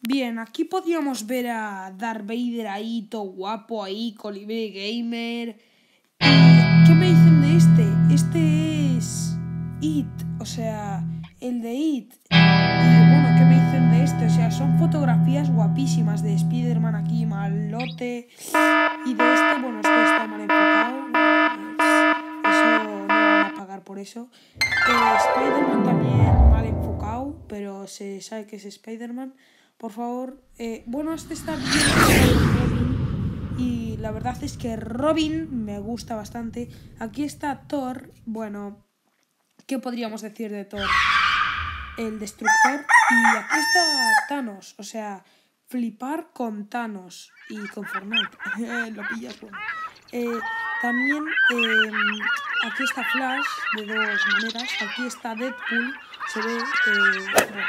Bien, aquí podríamos ver a Darth Vader ahí, todo guapo ahí, Colibrí Gamer. ¿Qué me dicen de este? Este es It, o sea, el de It. Y bueno, ¿qué me dicen de este? O sea, son fotografías guapísimas de Spider-Man aquí, malote. Y de este, bueno, este está mal enfocado. Eso no van a pagar por eso. Spider-Man también mal enfocado, pero se sabe que es Spider-Man. Por favor, bueno, este está bien enfocado Robin. Y la verdad es que Robin me gusta bastante. Aquí está Thor. Bueno, ¿qué podríamos decir de Thor? El destructor. Y aquí está Thanos. O sea, flipar con Thanos y con Fortnite. Lo pillas, bueno. También aquí está Flash de dos maneras. Aquí está Deadpool. Se ve. Bueno.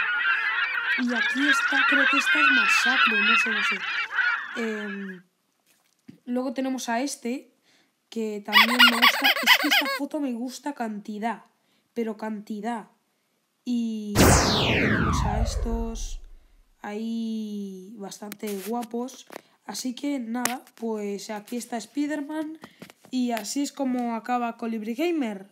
Y aquí está, creo que esta es Masacre, no sé. Luego tenemos a este, que también me gusta. Es que esta foto me gusta cantidad, pero cantidad. Y tenemos a estos ahí bastante guapos. Así que nada, pues aquí está Spider-Man. Y así es como acaba Colibrí Gamer.